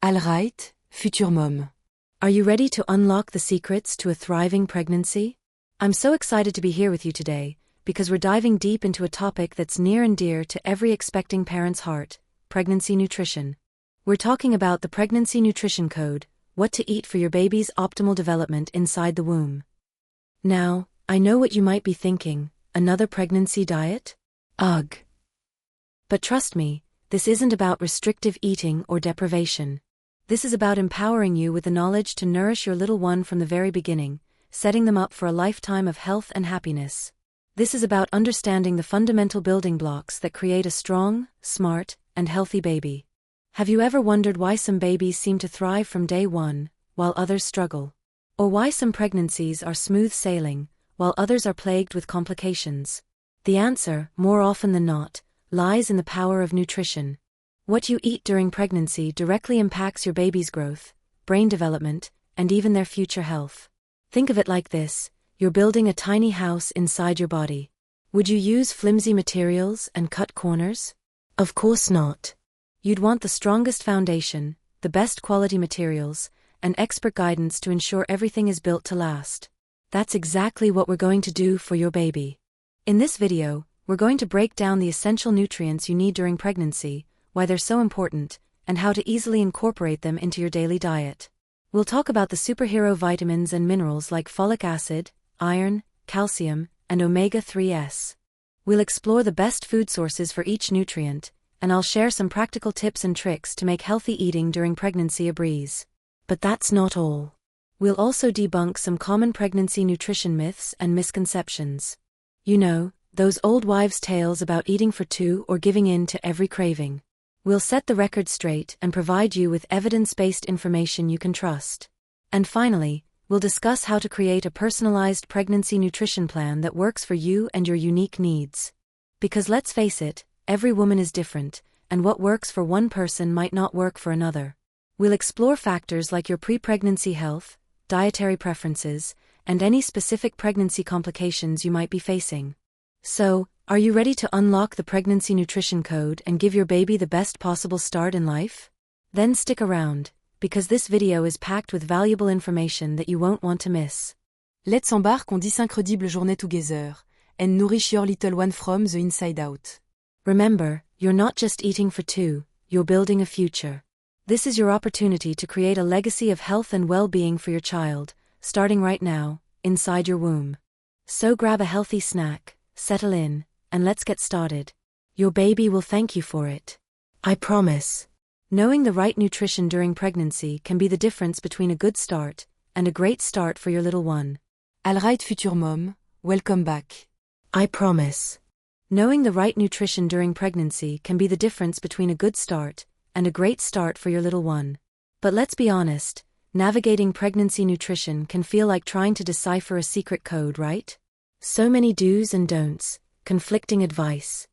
Alright, future mom. Are you ready to unlock the secrets to a thriving pregnancy? I'm so excited to be here with you today, because we're diving deep into a topic that's near and dear to every expecting parent's heart: pregnancy nutrition. We're talking about the Pregnancy Nutrition Code, what to eat for your baby's optimal development inside the womb. Now, I know what you might be thinking: another pregnancy diet? Ugh. But trust me, this isn't about restrictive eating or deprivation. This is about empowering you with the knowledge to nourish your little one from the very beginning, setting them up for a lifetime of health and happiness. This is about understanding the fundamental building blocks that create a strong, smart, and healthy baby. Have you ever wondered why some babies seem to thrive from day one, while others struggle? Or why some pregnancies are smooth sailing, while others are plagued with complications? The answer, more often than not, lies in the power of nutrition. What you eat during pregnancy directly impacts your baby's growth, brain development, and even their future health. Think of it like this: you're building a tiny house inside your body. Would you use flimsy materials and cut corners? Of course not. You'd want the strongest foundation, the best quality materials, and expert guidance to ensure everything is built to last. That's exactly what we're going to do for your baby. In this video, we're going to break down the essential nutrients you need during pregnancy, why they're so important, and how to easily incorporate them into your daily diet. We'll talk about the superhero vitamins and minerals like folic acid, iron, calcium, and omega-3s. We'll explore the best food sources for each nutrient, and I'll share some practical tips and tricks to make healthy eating during pregnancy a breeze. But that's not all. We'll also debunk some common pregnancy nutrition myths and misconceptions. You know, those old wives' tales about eating for two or giving in to every craving. We'll set the record straight and provide you with evidence-based information you can trust. And finally, we'll discuss how to create a personalized pregnancy nutrition plan that works for you and your unique needs. Because let's face it, every woman is different, and what works for one person might not work for another. We'll explore factors like your pre-pregnancy health, dietary preferences, and any specific pregnancy complications you might be facing. So, are you ready to unlock the Pregnancy Nutrition Code and give your baby the best possible start in life? Then stick around, because this video is packed with valuable information that you won't want to miss. Let's embark on this incredible journey together, and nourish your little one from the inside out. Remember, you're not just eating for two, you're building a future. This is your opportunity to create a legacy of health and well-being for your child, starting right now, inside your womb. So grab a healthy snack, settle in, and let's get started. Your baby will thank you for it. I promise. Knowing the right nutrition during pregnancy can be the difference between a good start and a great start for your little one. Alright, future mom, welcome back. I promise. Knowing the right nutrition during pregnancy can be the difference between a good start and a great start for your little one. But let's be honest, navigating pregnancy nutrition can feel like trying to decipher a secret code, right? So many do's and don'ts, conflicting advice.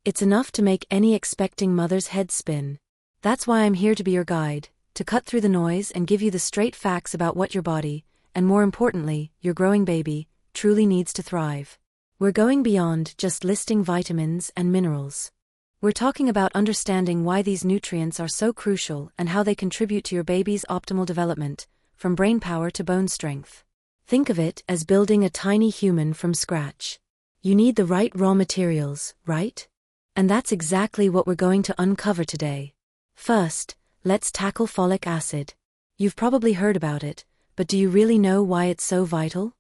It's enough to make any expecting mother's head spin. That's why I'm here to be your guide, to cut through the noise and give you the straight facts about what your body, and more importantly, your growing baby, truly needs to thrive. We're going beyond just listing vitamins and minerals. We're talking about understanding why these nutrients are so crucial and how they contribute to your baby's optimal development, from brain power to bone strength. Think of it as building a tiny human from scratch. You need the right raw materials, right? And that's exactly what we're going to uncover today. First, let's tackle folic acid. You've probably heard about it, but do you really know why it's so vital?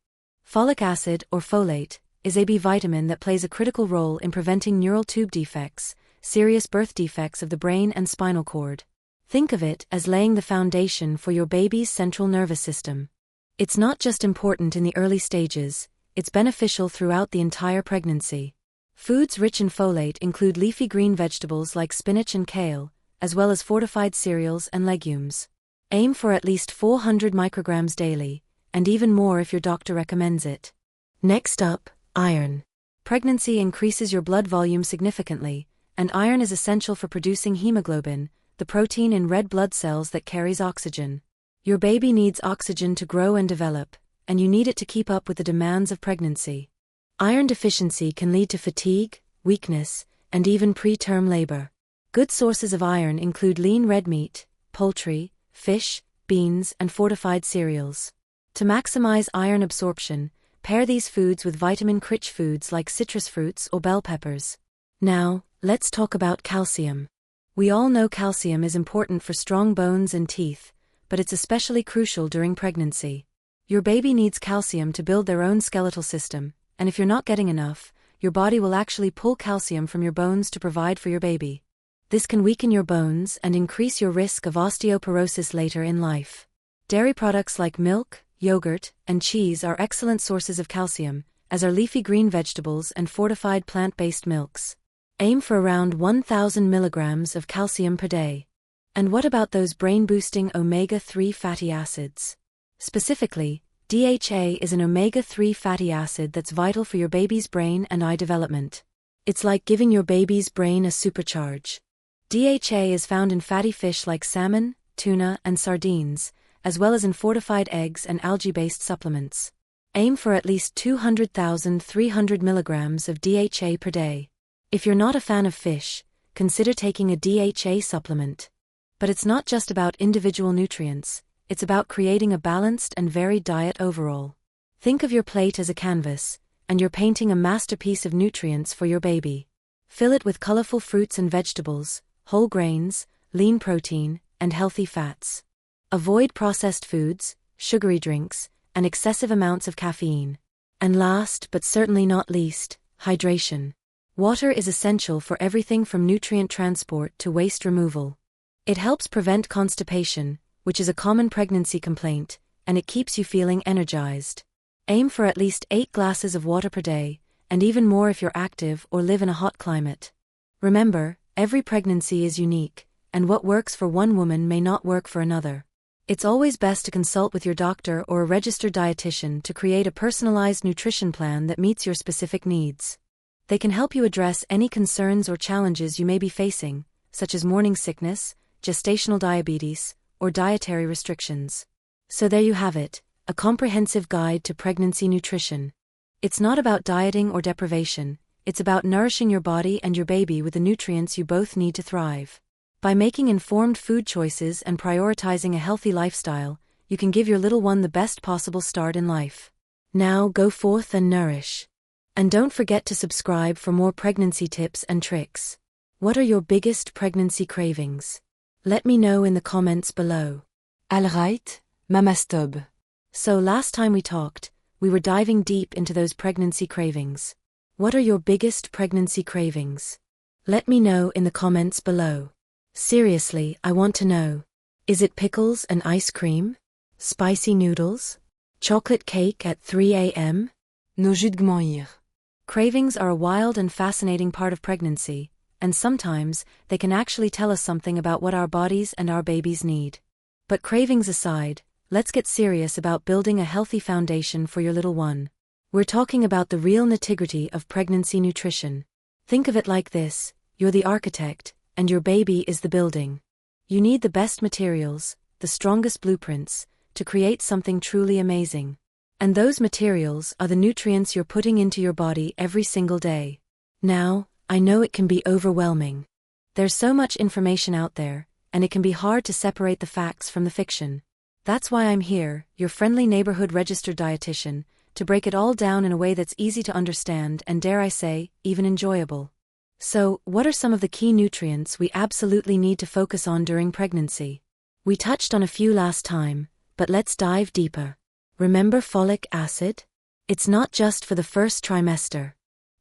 Folic acid, or folate, is a B vitamin that plays a critical role in preventing neural tube defects, serious birth defects of the brain and spinal cord. Think of it as laying the foundation for your baby's central nervous system. It's not just important in the early stages, it's beneficial throughout the entire pregnancy. Foods rich in folate include leafy green vegetables like spinach and kale, as well as fortified cereals and legumes. Aim for at least 400 micrograms daily, and even more if your doctor recommends it. Next up, iron. Pregnancy increases your blood volume significantly, and iron is essential for producing hemoglobin, the protein in red blood cells that carries oxygen. Your baby needs oxygen to grow and develop, and you need it to keep up with the demands of pregnancy. Iron deficiency can lead to fatigue, weakness, and even preterm labor. Good sources of iron include lean red meat, poultry, fish, beans, and fortified cereals. To maximize iron absorption, pair these foods with vitamin-rich foods like citrus fruits or bell peppers. Now, let's talk about calcium. We all know calcium is important for strong bones and teeth, but it's especially crucial during pregnancy. Your baby needs calcium to build their own skeletal system, and if you're not getting enough, your body will actually pull calcium from your bones to provide for your baby. This can weaken your bones and increase your risk of osteoporosis later in life. Dairy products like milk, yogurt, and cheese are excellent sources of calcium, as are leafy green vegetables and fortified plant-based milks. Aim for around 1,000 milligrams of calcium per day. And what about those brain-boosting omega-3 fatty acids? Specifically, DHA is an omega-3 fatty acid that's vital for your baby's brain and eye development. It's like giving your baby's brain a supercharge. DHA is found in fatty fish like salmon, tuna, and sardines, as well as in fortified eggs and algae-based supplements. Aim for at least 200,300 milligrams of DHA per day. If you're not a fan of fish, consider taking a DHA supplement. But it's not just about individual nutrients, it's about creating a balanced and varied diet overall. Think of your plate as a canvas, and you're painting a masterpiece of nutrients for your baby. Fill it with colorful fruits and vegetables, whole grains, lean protein, and healthy fats. Avoid processed foods, sugary drinks, and excessive amounts of caffeine. And last but certainly not least, hydration. Water is essential for everything from nutrient transport to waste removal. It helps prevent constipation, which is a common pregnancy complaint, and it keeps you feeling energized. Aim for at least 8 glasses of water per day, and even more if you're active or live in a hot climate. Remember, every pregnancy is unique, and what works for one woman may not work for another. It's always best to consult with your doctor or a registered dietitian to create a personalized nutrition plan that meets your specific needs. They can help you address any concerns or challenges you may be facing, such as morning sickness, gestational diabetes, or dietary restrictions. So there you have it, a comprehensive guide to pregnancy nutrition. It's not about dieting or deprivation, it's about nourishing your body and your baby with the nutrients you both need to thrive. By making informed food choices and prioritizing a healthy lifestyle, you can give your little one the best possible start in life. Now go forth and nourish. And don't forget to subscribe for more pregnancy tips and tricks. What are your biggest pregnancy cravings? Let me know in the comments below. Alright, Mama Stob. So last time we talked, we were diving deep into those pregnancy cravings. What are your biggest pregnancy cravings? Let me know in the comments below. Seriously, I want to know. Is it pickles and ice cream? Spicy noodles? Chocolate cake at 3 a.m.? Nos jus de gmanir. Cravings are a wild and fascinating part of pregnancy, and sometimes they can actually tell us something about what our bodies and our babies need. But cravings aside, let's get serious about building a healthy foundation for your little one. We're talking about the real nitty-gritty of pregnancy nutrition. Think of it like this: you're the architect, and your baby is the building. You need the best materials, the strongest blueprints, to create something truly amazing. And those materials are the nutrients you're putting into your body every single day. Now, I know it can be overwhelming. There's so much information out there, and it can be hard to separate the facts from the fiction. That's why I'm here, your friendly neighborhood registered dietitian, to break it all down in a way that's easy to understand and, dare I say, even enjoyable. So, what are some of the key nutrients we absolutely need to focus on during pregnancy? We touched on a few last time, but let's dive deeper. Remember folic acid? It's not just for the first trimester.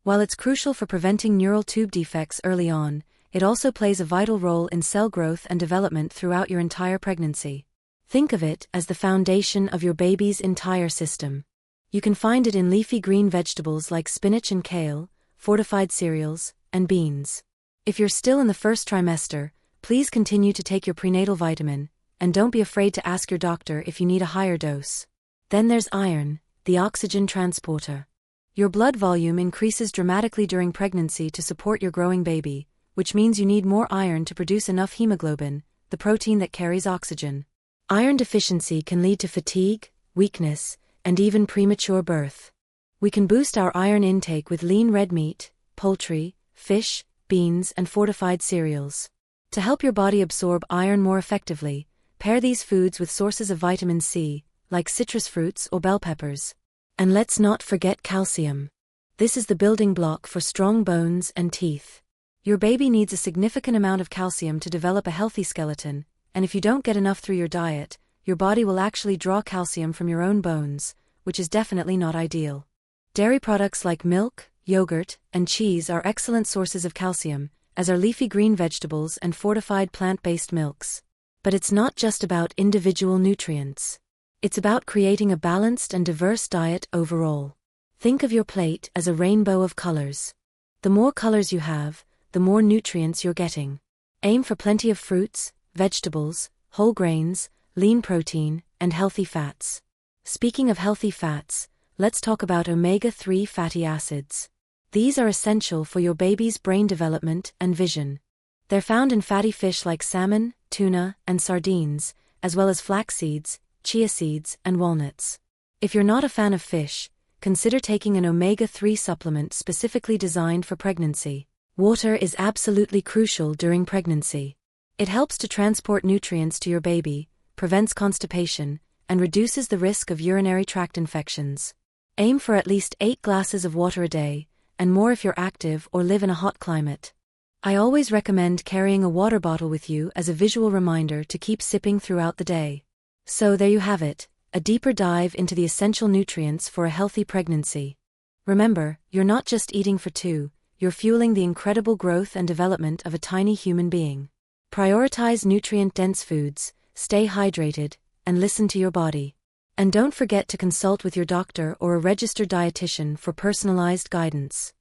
While it's crucial for preventing neural tube defects early on, it also plays a vital role in cell growth and development throughout your entire pregnancy. Think of it as the foundation of your baby's entire system. You can find it in leafy green vegetables like spinach and kale, fortified cereals, and beans. If you're still in the first trimester, please continue to take your prenatal vitamin, and don't be afraid to ask your doctor if you need a higher dose. Then there's iron, the oxygen transporter. Your blood volume increases dramatically during pregnancy to support your growing baby, which means you need more iron to produce enough hemoglobin, the protein that carries oxygen. Iron deficiency can lead to fatigue, weakness, and even premature birth. We can boost our iron intake with lean red meat, poultry, fish, beans, and fortified cereals. To help your body absorb iron more effectively, Pair these foods with sources of vitamin C, like citrus fruits or bell peppers. And let's not forget calcium. This is the building block for strong bones and teeth. Your baby needs a significant amount of calcium to develop a healthy skeleton, and if you don't get enough through your diet, your body will actually draw calcium from your own bones, which is definitely not ideal. Dairy products like milk, yogurt, and cheese are excellent sources of calcium, as are leafy green vegetables and fortified plant-based milks. But it's not just about individual nutrients. It's about creating a balanced and diverse diet overall. Think of your plate as a rainbow of colors. The more colors you have, the more nutrients you're getting. Aim for plenty of fruits, vegetables, whole grains, lean protein, and healthy fats. Speaking of healthy fats, let's talk about omega-3 fatty acids. These are essential for your baby's brain development and vision. They're found in fatty fish like salmon, tuna, and sardines, as well as flax seeds, chia seeds, and walnuts. If you're not a fan of fish, consider taking an omega-3 supplement specifically designed for pregnancy. Water is absolutely crucial during pregnancy. It helps to transport nutrients to your baby, prevents constipation, and reduces the risk of urinary tract infections. Aim for at least 8 glasses of water a day, and more if you're active or live in a hot climate. I always recommend carrying a water bottle with you as a visual reminder to keep sipping throughout the day. So there you have it, a deeper dive into the essential nutrients for a healthy pregnancy. Remember, you're not just eating for two, you're fueling the incredible growth and development of a tiny human being. Prioritize nutrient-dense foods, stay hydrated, and listen to your body. And don't forget to consult with your doctor or a registered dietitian for personalized guidance.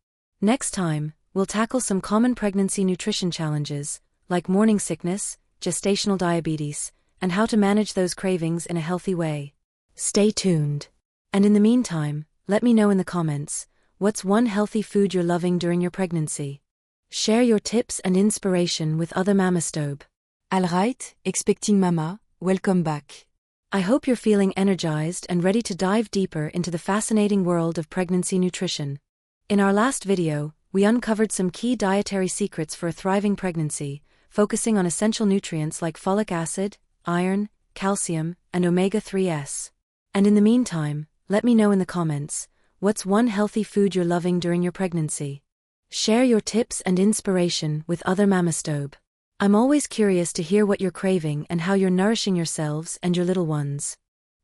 Next time, we'll tackle some common pregnancy nutrition challenges, like morning sickness, gestational diabetes, and how to manage those cravings in a healthy way. Stay tuned. And in the meantime, let me know in the comments, what's one healthy food you're loving during your pregnancy? Share your tips and inspiration with other Mamastobe. Alright, expecting mama, welcome back. I hope you're feeling energized and ready to dive deeper into the fascinating world of pregnancy nutrition. In our last video, we uncovered some key dietary secrets for a thriving pregnancy, focusing on essential nutrients like folic acid, iron, calcium, and omega-3s. And in the meantime, let me know in the comments, what's one healthy food you're loving during your pregnancy? Share your tips and inspiration with other Mamastobe. I'm always curious to hear what you're craving and how you're nourishing yourselves and your little ones.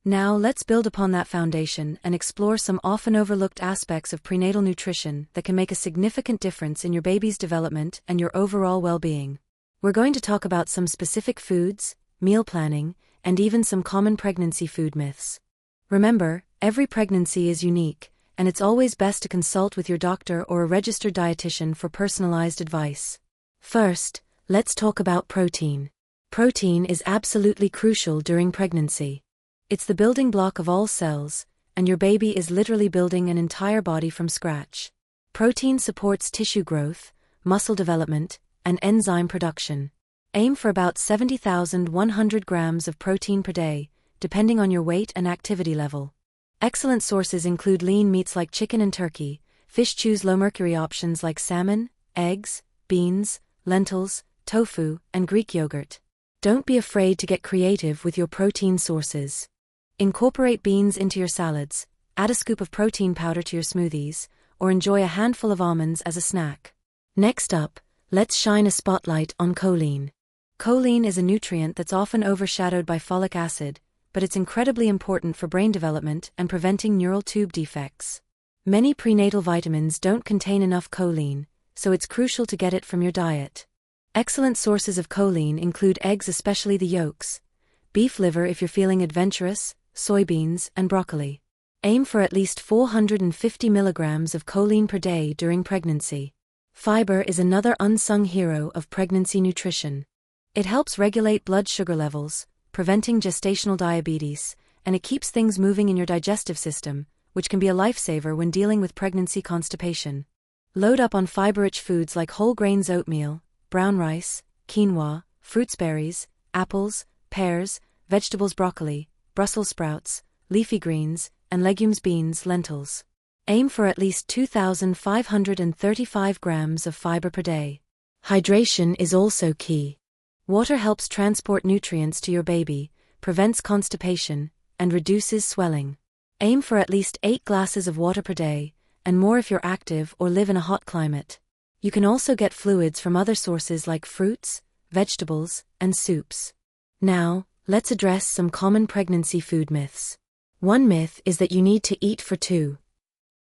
Now let's build upon that foundation and explore some often overlooked aspects of prenatal nutrition that can make a significant difference in your baby's development and your overall well-being. We're going to talk about some specific foods, meal planning, and even some common pregnancy food myths. Remember, every pregnancy is unique, and it's always best to consult with your doctor or a registered dietitian for personalized advice. First, let's talk about protein. Protein is absolutely crucial during pregnancy. It's the building block of all cells, and your baby is literally building an entire body from scratch. Protein supports tissue growth, muscle development, and enzyme production. Aim for about 70,100 grams of protein per day, depending on your weight and activity level. Excellent sources include lean meats like chicken and turkey, fish choose low-mercury options like salmon, eggs, beans, lentils, tofu, and Greek yogurt. Don't be afraid to get creative with your protein sources. Incorporate beans into your salads, add a scoop of protein powder to your smoothies, or enjoy a handful of almonds as a snack. Next up, let's shine a spotlight on choline. Choline is a nutrient that's often overshadowed by folic acid, but it's incredibly important for brain development and preventing neural tube defects. Many prenatal vitamins don't contain enough choline, so it's crucial to get it from your diet. Excellent sources of choline include eggs, especially the yolks, beef liver if you're feeling adventurous, soybeans, and broccoli. Aim for at least 450 milligrams of choline per day during pregnancy. Fiber is another unsung hero of pregnancy nutrition. It helps regulate blood sugar levels, preventing gestational diabetes, and it keeps things moving in your digestive system, which can be a lifesaver when dealing with pregnancy constipation. Load up on fiber-rich foods like whole grains oatmeal, brown rice, quinoa, fruits, berries, apples, pears, vegetables, broccoli, Brussels sprouts, leafy greens, and legumes, beans, lentils. Aim for at least 2,535 grams of fiber per day. Hydration is also key. Water helps transport nutrients to your baby, prevents constipation, and reduces swelling. Aim for at least 8 glasses of water per day, and more if you're active or live in a hot climate. You can also get fluids from other sources like fruits, vegetables, and soups. Now, let's address some common pregnancy food myths. One myth is that you need to eat for two.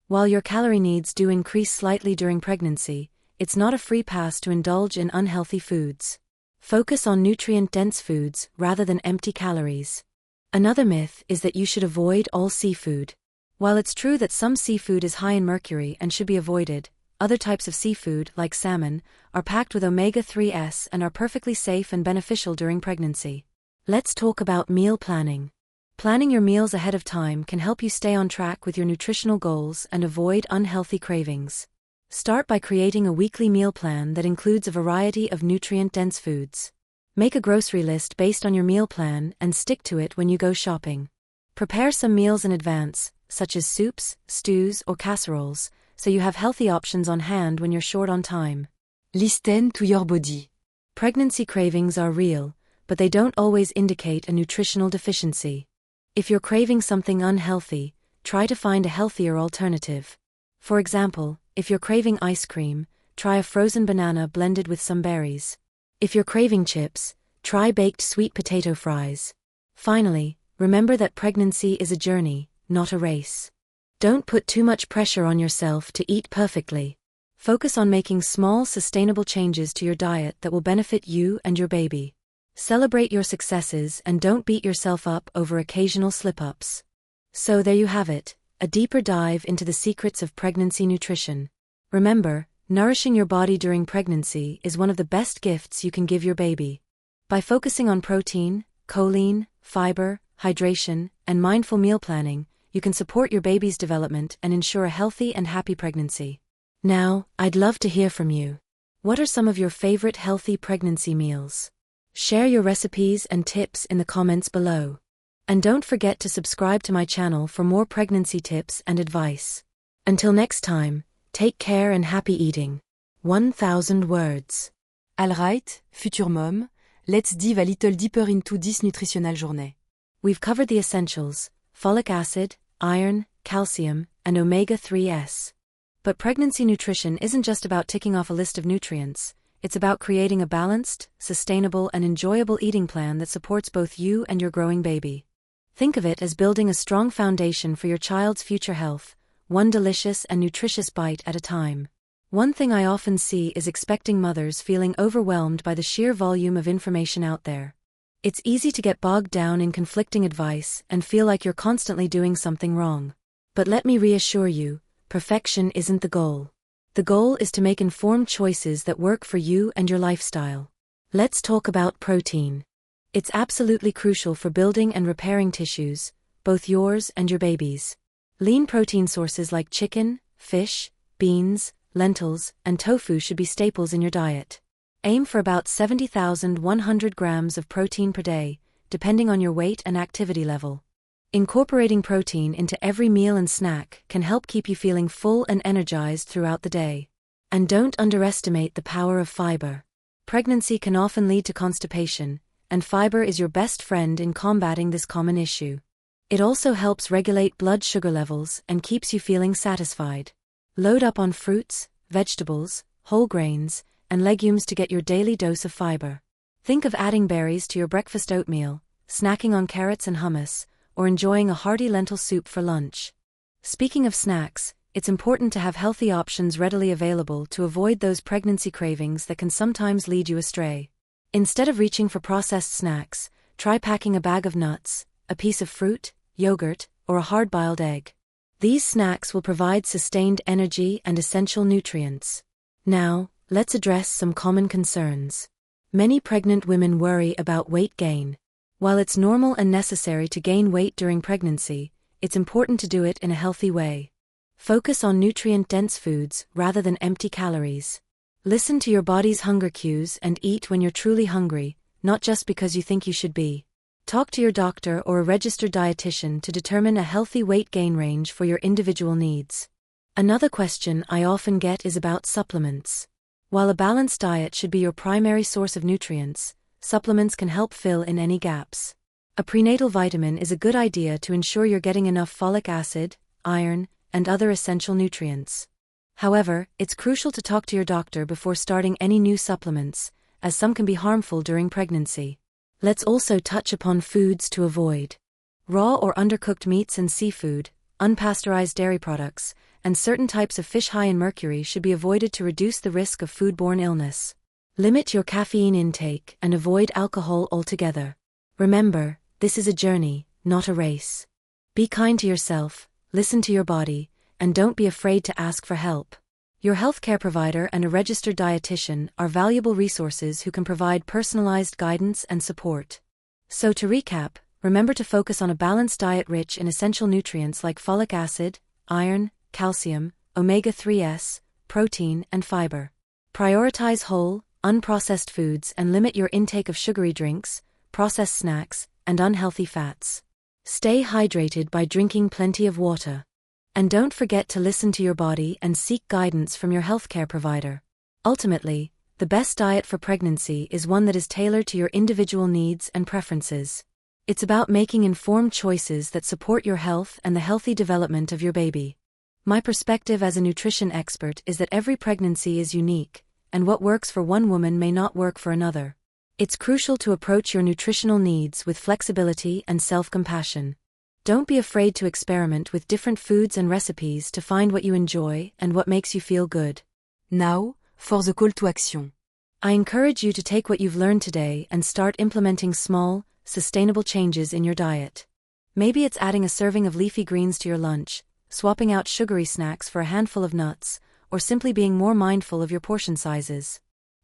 While your calorie needs do increase slightly during pregnancy, it's not a free pass to indulge in unhealthy foods. Focus on nutrient-dense foods rather than empty calories. Another myth is that you should avoid all seafood. While it's true that some seafood is high in mercury and should be avoided, other types of seafood, like salmon, are packed with omega-3s and are perfectly safe and beneficial during pregnancy. Let's talk about meal planning. Planning your meals ahead of time can help you stay on track with your nutritional goals and avoid unhealthy cravings. Start by creating a weekly meal plan that includes a variety of nutrient-dense foods. Make a grocery list based on your meal plan and stick to it when you go shopping. Prepare some meals in advance, such as soups, stews, or casseroles, so you have healthy options on hand when you're short on time. Listen to your body. Pregnancy cravings are real, but they don't always indicate a nutritional deficiency. If you're craving something unhealthy, try to find a healthier alternative. For example, if you're craving ice cream, try a frozen banana blended with some berries. If you're craving chips, try baked sweet potato fries. Finally, remember that pregnancy is a journey, not a race. Don't put too much pressure on yourself to eat perfectly. Focus on making small, sustainable changes to your diet that will benefit you and your baby. Celebrate your successes and don't beat yourself up over occasional slip-ups. So there you have it, a deeper dive into the secrets of pregnancy nutrition. Remember, nourishing your body during pregnancy is one of the best gifts you can give your baby. By focusing on protein, choline, fiber, hydration, and mindful meal planning, you can support your baby's development and ensure a healthy and happy pregnancy. Now, I'd love to hear from you. What are some of your favorite healthy pregnancy meals? Share your recipes and tips in the comments below. And don't forget to subscribe to my channel for more pregnancy tips and advice. Until next time, take care and happy eating. 1000 words. Alright, future mom, let's dive a little deeper into this nutritional journey. We've covered the essentials: folic acid, iron, calcium, and omega-3s. But pregnancy nutrition isn't just about ticking off a list of nutrients. It's about creating a balanced, sustainable, and enjoyable eating plan that supports both you and your growing baby. Think of it as building a strong foundation for your child's future health, one delicious and nutritious bite at a time. One thing I often see is expecting mothers feeling overwhelmed by the sheer volume of information out there. It's easy to get bogged down in conflicting advice and feel like you're constantly doing something wrong. But let me reassure you, perfection isn't the goal. The goal is to make informed choices that work for you and your lifestyle. Let's talk about protein. It's absolutely crucial for building and repairing tissues, both yours and your baby's. Lean protein sources like chicken, fish, beans, lentils, and tofu should be staples in your diet. Aim for about 70,100 grams of protein per day, depending on your weight and activity level. Incorporating protein into every meal and snack can help keep you feeling full and energized throughout the day. And don't underestimate the power of fiber. Pregnancy can often lead to constipation, and fiber is your best friend in combating this common issue. It also helps regulate blood sugar levels and keeps you feeling satisfied. Load up on fruits, vegetables, whole grains, and legumes to get your daily dose of fiber. Think of adding berries to your breakfast oatmeal, snacking on carrots and hummus, or enjoying a hearty lentil soup for lunch. Speaking of snacks, it's important to have healthy options readily available to avoid those pregnancy cravings that can sometimes lead you astray. Instead of reaching for processed snacks, try packing a bag of nuts, a piece of fruit, yogurt, or a hard-boiled egg. These snacks will provide sustained energy and essential nutrients. Now, let's address some common concerns. Many pregnant women worry about weight gain. While it's normal and necessary to gain weight during pregnancy, it's important to do it in a healthy way. Focus on nutrient-dense foods rather than empty calories. Listen to your body's hunger cues and eat when you're truly hungry, not just because you think you should be. Talk to your doctor or a registered dietitian to determine a healthy weight gain range for your individual needs. Another question I often get is about supplements. While a balanced diet should be your primary source of nutrients, supplements can help fill in any gaps. A prenatal vitamin is a good idea to ensure you're getting enough folic acid, iron, and other essential nutrients. However, it's crucial to talk to your doctor before starting any new supplements, as some can be harmful during pregnancy. Let's also touch upon foods to avoid. Raw or undercooked meats and seafood, unpasteurized dairy products, and certain types of fish high in mercury should be avoided to reduce the risk of foodborne illness. Limit your caffeine intake and avoid alcohol altogether. Remember, this is a journey, not a race. Be kind to yourself, listen to your body, and don't be afraid to ask for help. Your healthcare provider and a registered dietitian are valuable resources who can provide personalized guidance and support. So to recap, remember to focus on a balanced diet rich in essential nutrients like folic acid, iron, calcium, omega-3s, protein, and fiber. Prioritize whole, unprocessed foods and limit your intake of sugary drinks, processed snacks, and unhealthy fats. Stay hydrated by drinking plenty of water. And don't forget to listen to your body and seek guidance from your healthcare provider. Ultimately, the best diet for pregnancy is one that is tailored to your individual needs and preferences. It's about making informed choices that support your health and the healthy development of your baby. My perspective as a nutrition expert is that every pregnancy is unique, and what works for one woman may not work for another. It's crucial to approach your nutritional needs with flexibility and self-compassion. Don't be afraid to experiment with different foods and recipes to find what you enjoy and what makes you feel good. Now, for the call to action. I encourage you to take what you've learned today and start implementing small, sustainable changes in your diet. Maybe it's adding a serving of leafy greens to your lunch, swapping out sugary snacks for a handful of nuts, or simply being more mindful of your portion sizes.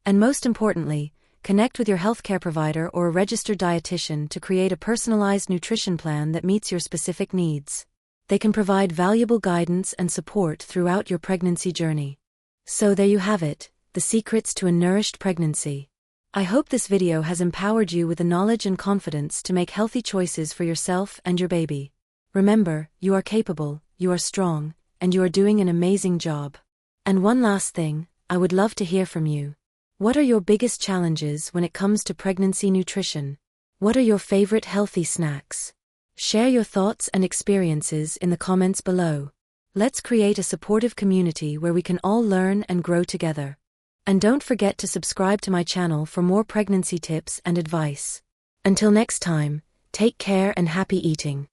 And most importantly, connect with your healthcare provider or a registered dietitian to create a personalized nutrition plan that meets your specific needs. They can provide valuable guidance and support throughout your pregnancy journey. So there you have it, the secrets to a nourished pregnancy. I hope this video has empowered you with the knowledge and confidence to make healthy choices for yourself and your baby. Remember, you are capable, you are strong, and you are doing an amazing job. And one last thing, I would love to hear from you. What are your biggest challenges when it comes to pregnancy nutrition? What are your favorite healthy snacks? Share your thoughts and experiences in the comments below. Let's create a supportive community where we can all learn and grow together. And don't forget to subscribe to my channel for more pregnancy tips and advice. Until next time, take care and happy eating.